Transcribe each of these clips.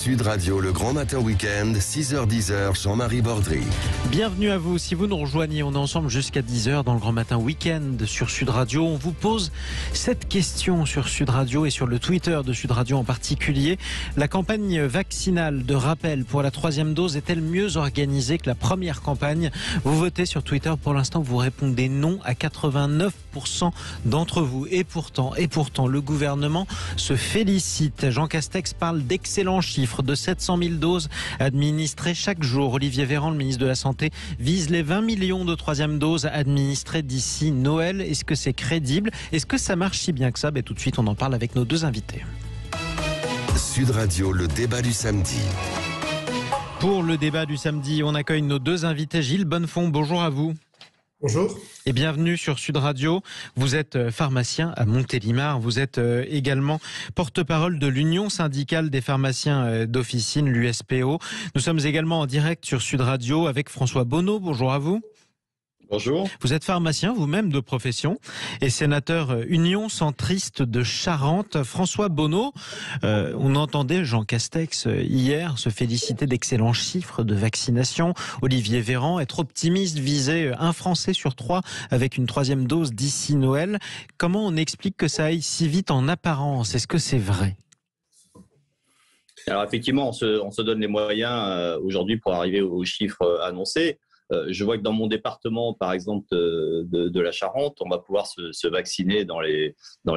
Sud Radio, le Grand Matin Week-end, 6h-10h, Jean-Marie Bordry. Bienvenue à vous. Si vous nous rejoignez, on est ensemble jusqu'à 10h dans le Grand Matin Week-end sur Sud Radio. On vous pose cette question sur Sud Radio et sur le Twitter de Sud Radio en particulier. La campagne vaccinale de rappel pour la 3e dose est-elle mieux organisée que la première campagne? Vous votez sur Twitter. Pour l'instant, vous répondez non à 89% d'entre vous. Et pourtant, le gouvernement se félicite. Jean Castex parle d'excellents chiffres de 700 000 doses administrées chaque jour. Olivier Véran, le ministre de la Santé, vise les 20 millions de 3e doses administrées d'ici Noël. Est-ce que c'est crédible? Est-ce que ça marche si bien que ça? Tout de suite, on en parle avec nos deux invités. Sud Radio, le débat du samedi. Pour le débat du samedi, on accueille nos deux invités. Gilles Bonnefond, bonjour à vous. Bonjour. Et bienvenue sur Sud Radio. Vous êtes pharmacien à Montélimar. Vous êtes également porte-parole de l'Union syndicale des pharmaciens d'officine, l'USPO. Nous sommes également en direct sur Sud Radio avec François Bonneau. Bonjour à vous. Bonjour. Vous êtes pharmacien, vous-même de profession, et sénateur Union centriste de Charente. François Bonneau, on entendait Jean Castex hier se féliciter d'excellents chiffres de vaccination. Olivier Véran être optimiste, viser un Français sur 3 avec une 3e dose d'ici Noël. Comment on explique que ça aille si vite en apparence? Est-ce que c'est vrai? Alors effectivement, on se donne les moyens aujourd'hui pour arriver aux chiffres annoncés. Je vois que dans mon département, par exemple, de la Charente, on va pouvoir se vacciner dans les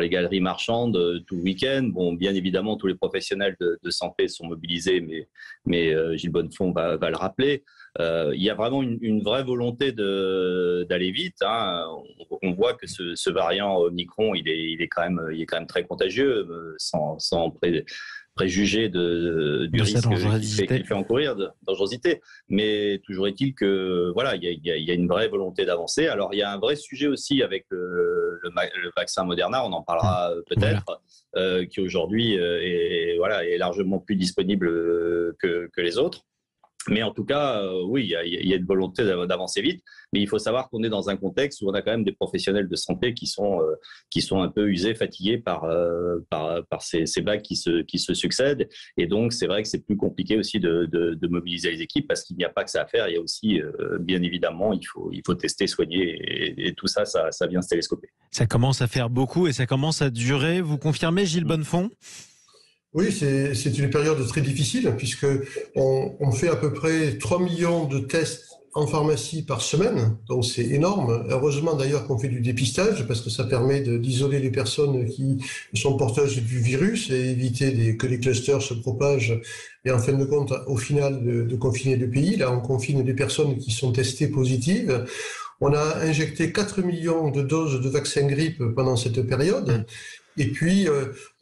galeries marchandes tout le week-end. Bon, bien évidemment, tous les professionnels de santé sont mobilisés, mais Gilles Bonnefond va le rappeler. Il y a vraiment une vraie volonté d'aller vite. Hein. On voit que ce variant Omicron, il est quand même très contagieux, sans préjugé du risque qu'il fait encourir, de dangerosité. Mais toujours est-il que voilà, il y a une vraie volonté d'avancer. Alors il y a un vrai sujet aussi avec le vaccin Moderna, on en parlera peut-être, qui aujourd'hui est largement plus disponible que les autres. Mais en tout cas, oui, il y a une volonté d'avancer vite. Mais il faut savoir qu'on est dans un contexte où on a quand même des professionnels de santé qui sont un peu usés, fatigués par ces vagues qui se succèdent. Et donc, c'est vrai que c'est plus compliqué aussi de mobiliser les équipes parce qu'il n'y a pas que ça à faire. Il y a aussi, bien évidemment, il faut tester, soigner et tout ça vient se télescoper. Ça commence à faire beaucoup et ça commence à durer. Vous confirmez, Gilles Bonnefond ? Oui, c'est une période très difficile puisque on fait à peu près 3 millions de tests en pharmacie par semaine, donc c'est énorme. Heureusement d'ailleurs qu'on fait du dépistage parce que ça permet d'isoler les personnes qui sont porteuses du virus et éviter que les clusters se propagent et en fin de compte, au final, de confiner le pays. Là, on confine des personnes qui sont testées positives. On a injecté 4 millions de doses de vaccin grippe pendant cette période. Et puis,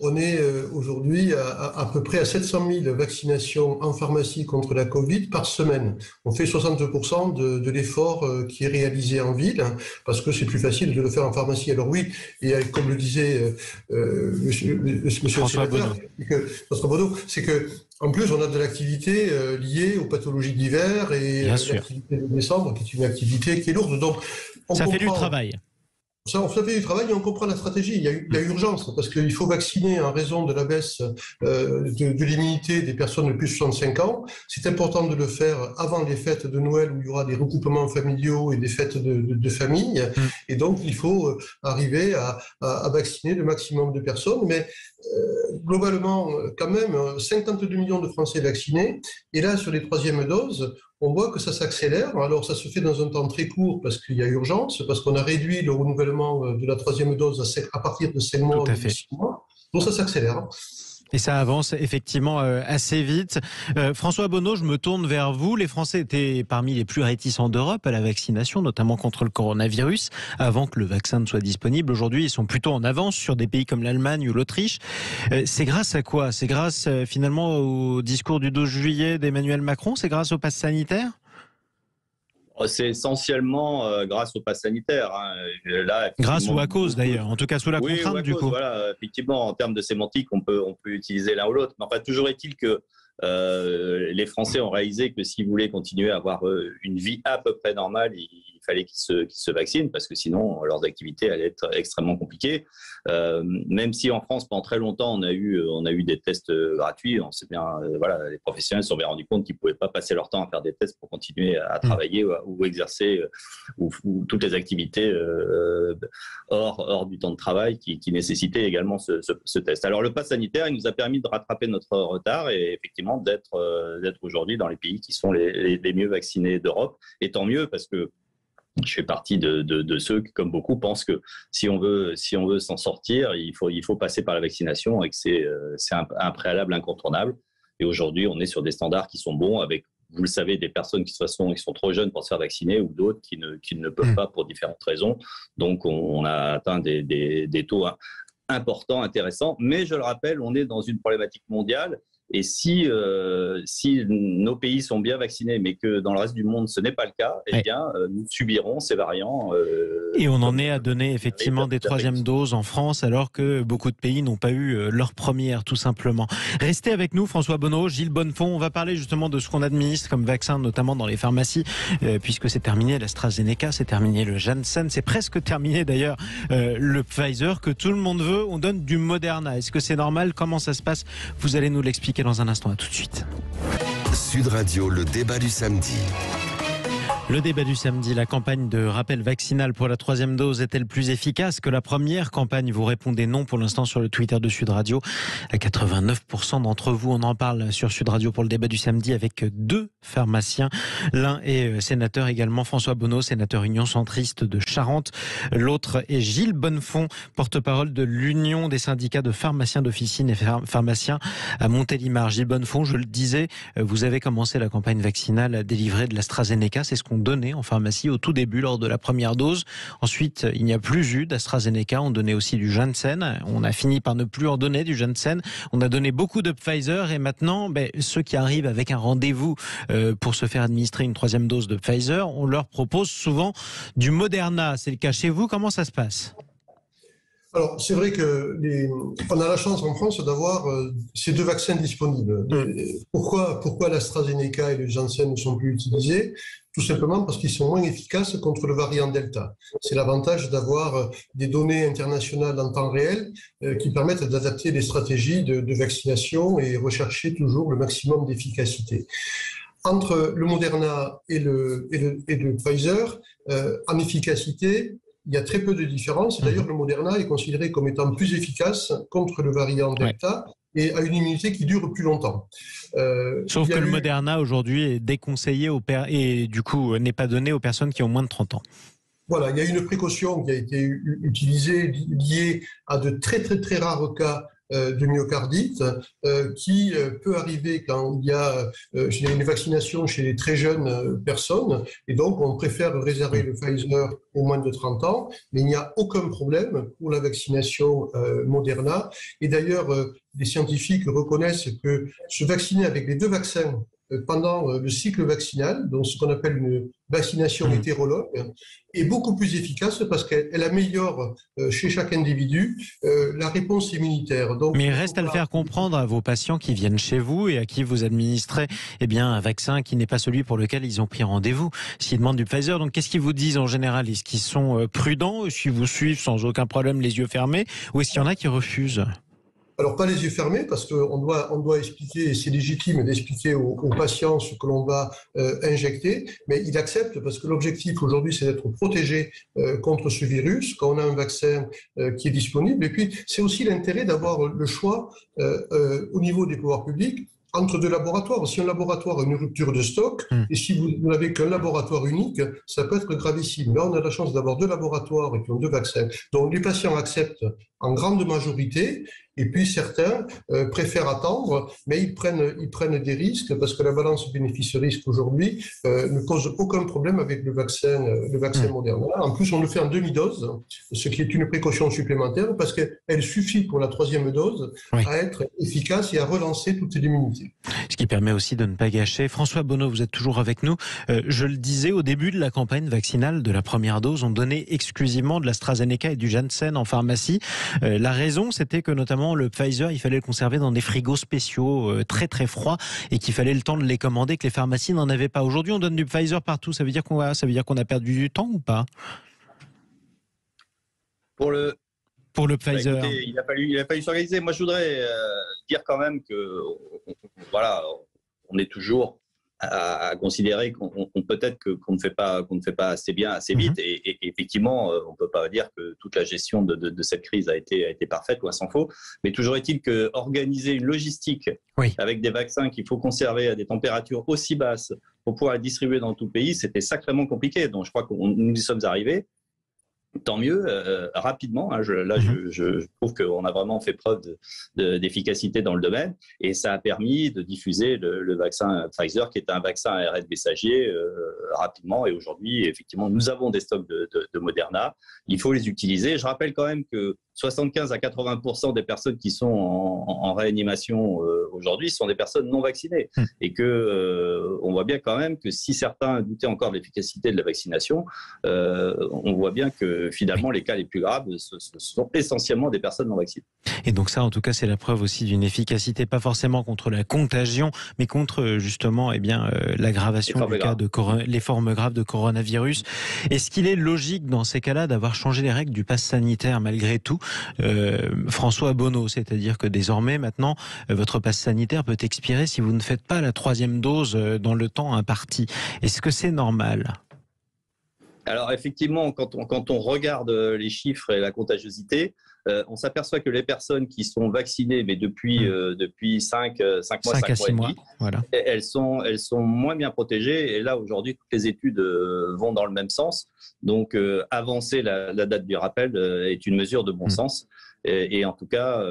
on est aujourd'hui à peu près à 700 000 vaccinations en pharmacie contre la Covid par semaine. On fait 60% de l'effort qui est réalisé en ville, parce que c'est plus facile de le faire en pharmacie. Alors oui, et comme le disait monsieur François sénateur, François Bonneau, c'est que en plus, on a de l'activité liée aux pathologies d'hiver et l'activité de décembre, qui est une activité qui est lourde. Donc, ça fait du travail. Ça fait du travail et on comprend la stratégie. Il y a urgence parce qu'il faut vacciner en raison de la baisse de l'immunité des personnes de plus de 65 ans. C'est important de le faire avant les fêtes de Noël où il y aura des regroupements familiaux et des fêtes de famille. Et donc, il faut arriver à vacciner le maximum de personnes. Mais globalement, quand même, 52 millions de Français vaccinés. Et là, sur les 3e doses, on voit que ça s'accélère. Alors, ça se fait dans un temps très court parce qu'il y a urgence, parce qu'on a réduit le renouvellement de la 3e dose à partir de 5 mois ou de 6 mois. Donc, ça s'accélère. Et ça avance effectivement assez vite. François Bonneau, je me tourne vers vous. Les Français étaient parmi les plus réticents d'Europe à la vaccination, notamment contre le coronavirus, avant que le vaccin ne soit disponible. Aujourd'hui, ils sont plutôt en avance sur des pays comme l'Allemagne ou l'Autriche. C'est grâce à quoi? C'est grâce finalement au discours du 12 juillet d'Emmanuel Macron? C'est grâce au pass sanitaire? C'est essentiellement grâce au pass sanitaire. Hein. Là, grâce ou à cause d'ailleurs, en tout cas sous la contrainte du coup. Voilà, effectivement, en termes de sémantique, on peut utiliser l'un ou l'autre. Mais enfin, toujours est-il que les Français ont réalisé que s'ils voulaient continuer à avoir une vie à peu près normale, il fallait qu'ils se vaccinent parce que sinon leurs activités allaient être extrêmement compliquées. Même si en France pendant très longtemps on a eu des tests gratuits, on sait bien, voilà, les professionnels se sont bien rendus compte qu'ils pouvaient pas passer leur temps à faire des tests pour continuer à travailler ou exercer ou toutes les activités hors du temps de travail qui nécessitaient également ce test. Alors le pass sanitaire, il nous a permis de rattraper notre retard et effectivement d'être aujourd'hui dans les pays qui sont les mieux vaccinés d'Europe. Et tant mieux parce que je fais partie de ceux qui, comme beaucoup, pensent que si on veut s'en sortir, il faut passer par la vaccination et que c'est un préalable incontournable. Et aujourd'hui, on est sur des standards qui sont bons avec, vous le savez, des personnes qui sont trop jeunes pour se faire vacciner ou d'autres qui ne peuvent pas pour différentes raisons. Donc, on a atteint des taux importants, intéressants. Mais je le rappelle, on est dans une problématique mondiale. Et si nos pays sont bien vaccinés, mais que dans le reste du monde, ce n'est pas le cas, eh bien, nous subirons ces variants. Et on en est à donner effectivement des troisièmes doses en France, alors que beaucoup de pays n'ont pas eu leur première, tout simplement. Restez avec nous, François Bonneau, Gilles Bonnefond. On va parler justement de ce qu'on administre comme vaccin, notamment dans les pharmacies, puisque c'est terminé l'AstraZeneca, c'est terminé le Janssen, c'est presque terminé d'ailleurs le Pfizer, que tout le monde veut. On donne du Moderna. Est-ce que c'est normal? Comment ça se passe? Vous allez nous l'expliquer dans un instant. À tout de suite. Sud Radio, le débat du samedi. Le débat du samedi, la campagne de rappel vaccinal pour la 3e dose est-elle plus efficace que la première campagne? Vous répondez non pour l'instant sur le Twitter de Sud Radio. À 89% d'entre vous, on en parle sur Sud Radio pour le débat du samedi avec 2 pharmaciens. L'un est sénateur également, François Bonneau, sénateur Union centriste de Charente. L'autre est Gilles Bonnefond, porte-parole de l'Union des syndicats de pharmaciens d'officine et pharmaciens à Montélimar. Gilles Bonnefond, je le disais, vous avez commencé la campagne vaccinale délivrée de l'AstraZeneca. C'est ce qu'on donnait en pharmacie au tout début lors de la première dose. Ensuite, il n'y a plus eu d'AstraZeneca. On donnait aussi du Janssen. On a fini par ne plus en donner du Janssen. On a donné beaucoup de Pfizer et maintenant, ceux qui arrivent avec un rendez-vous pour se faire administrer une 3e dose de Pfizer, on leur propose souvent du Moderna. C'est le cas chez vous. Comment ça se passe ? Alors, c'est vrai qu'on a la chance en France d'avoir ces 2 vaccins disponibles. Pourquoi l'AstraZeneca et le Janssen ne sont plus utilisés? Tout simplement parce qu'ils sont moins efficaces contre le variant Delta. C'est l'avantage d'avoir des données internationales en temps réel qui permettent d'adapter les stratégies de vaccination et rechercher toujours le maximum d'efficacité. Entre le Moderna et le Pfizer, en efficacité, il y a très peu de différence. D'ailleurs, le Moderna est considéré comme étant plus efficace contre le variant Delta et a une immunité qui dure plus longtemps. Sauf que le Moderna aujourd'hui est déconseillé et du coup n'est pas donné aux personnes qui ont moins de 30 ans. Voilà, il y a une précaution qui a été utilisée liée à de très très très rares cas de myocardite qui peut arriver quand il y a une vaccination chez les très jeunes personnes et donc on préfère réserver le Pfizer aux moins de 30 ans, mais il n'y a aucun problème pour la vaccination Moderna et d'ailleurs les scientifiques reconnaissent que se vacciner avec les 2 vaccins pendant le cycle vaccinal, donc ce qu'on appelle une vaccination hétérologue, est beaucoup plus efficace parce qu'elle améliore chez chaque individu la réponse immunitaire. Donc, mais il reste à le faire comprendre à vos patients qui viennent chez vous et à qui vous administrez un vaccin qui n'est pas celui pour lequel ils ont pris rendez-vous. S'ils demandent du Pfizer, donc qu'est-ce qu'ils vous disent en général? Est-ce qu'ils sont prudents? Est-ce qu'ils vous suivent sans aucun problème les yeux fermés? Ou est-ce qu'il y en a qui refusent? Alors, pas les yeux fermés, parce qu'on doit expliquer, et c'est légitime d'expliquer aux patients ce que l'on va injecter, mais ils acceptent parce que l'objectif aujourd'hui, c'est d'être protégé contre ce virus, quand on a un vaccin qui est disponible. Et puis, c'est aussi l'intérêt d'avoir le choix au niveau des pouvoirs publics entre 2 laboratoires. Si un laboratoire a une rupture de stock, et si vous n'avez qu'un laboratoire unique, ça peut être gravissime. Là, on a la chance d'avoir 2 laboratoires qui ont 2 vaccins. Donc, les patients acceptent en grande majorité, et puis certains préfèrent attendre, mais ils prennent des risques parce que la balance bénéfice-risque aujourd'hui ne cause aucun problème avec le vaccin Moderna. En plus, on le fait en demi-dose, ce qui est une précaution supplémentaire parce qu'elle suffit pour la 3e dose à être efficace et à relancer toute l'immunité. Ce qui permet aussi de ne pas gâcher. François Bonneau, vous êtes toujours avec nous. Je le disais, au début de la campagne vaccinale de la première dose, on donnait exclusivement de l'AstraZeneca et du Janssen en pharmacie. La raison, c'était que notamment qu'apparemment le Pfizer, il fallait le conserver dans des frigos spéciaux très très froids et qu'il fallait le temps de les commander, que les pharmacies n'en avaient pas. Aujourd'hui, on donne du Pfizer partout. Ça veut dire qu'on a perdu du temps ou pas? Pour le Pfizer. Écoutez, il a fallu s'organiser. Moi, je voudrais dire quand même que voilà, on est toujours à considérer qu'on peut-être qu'on ne fait pas assez bien, assez vite. Et effectivement, on ne peut pas dire que toute la gestion de cette crise a été parfaite, loin s'en faut. Mais toujours est-il qu'organiser une logistique avec des vaccins qu'il faut conserver à des températures aussi basses pour pouvoir les distribuer dans tout le pays, c'était sacrément compliqué. Donc, je crois que nous y sommes arrivés. Tant mieux, rapidement. Je trouve qu'on a vraiment fait preuve d'efficacité dans le domaine et ça a permis de diffuser le vaccin Pfizer, qui est un vaccin ARN messager, rapidement. Et aujourd'hui, effectivement, nous avons des stocks de Moderna. Il faut les utiliser. Je rappelle quand même que 75 à 80% des personnes qui sont en réanimation aujourd'hui sont des personnes non vaccinées. Et on voit bien quand même que si certains doutaient encore de l'efficacité de la vaccination, on voit bien que finalement les cas les plus graves ce sont essentiellement des personnes non vaccinées. Et donc ça, en tout cas, c'est la preuve aussi d'une efficacité, pas forcément contre la contagion, mais contre justement l'aggravation du cas les formes graves de coronavirus. Est-ce qu'il est logique dans ces cas-là d'avoir changé les règles du pass sanitaire malgré tout, François Bonneau, c'est-à-dire que désormais maintenant votre pass sanitaire peut expirer si vous ne faites pas la 3e dose dans le temps imparti. Est-ce que c'est normal ? Alors effectivement, quand on regarde les chiffres et la contagiosité, on s'aperçoit que les personnes qui sont vaccinées, mais depuis 5 mois, 5 mois et demi, voilà, elles sont moins bien protégées. Et là, aujourd'hui, toutes les études vont dans le même sens. Donc, avancer la date du rappel est une mesure de bon sens. Et en tout cas,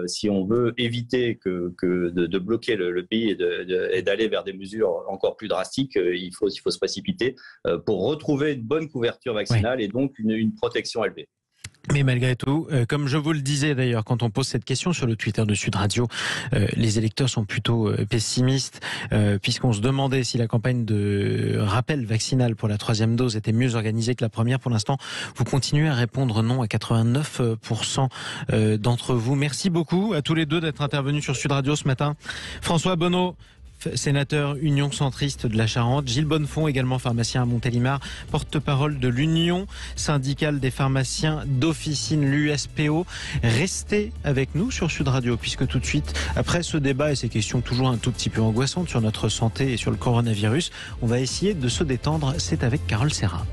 si on veut éviter de bloquer le pays et d'aller vers des mesures encore plus drastiques, il faut se précipiter pour retrouver une bonne couverture vaccinale et donc une protection élevée. Mais malgré tout, comme je vous le disais d'ailleurs, quand on pose cette question sur le Twitter de Sud Radio, les électeurs sont plutôt pessimistes, puisqu'on se demandait si la campagne de rappel vaccinal pour la 3e dose était mieux organisée que la première. Pour l'instant, vous continuez à répondre non à 89% d'entre vous. Merci beaucoup à tous les deux d'être intervenus sur Sud Radio ce matin. François Bonneau, sénateur Union centriste de la Charente, Gilles Bonnefond, également pharmacien à Montélimar, porte-parole de l'Union syndicale des pharmaciens d'officine, l'USPO. Restez avec nous sur Sud Radio, puisque tout de suite, après ce débat et ces questions toujours un tout petit peu angoissantes sur notre santé et sur le coronavirus, on va essayer de se détendre. C'est avec Carole Serra.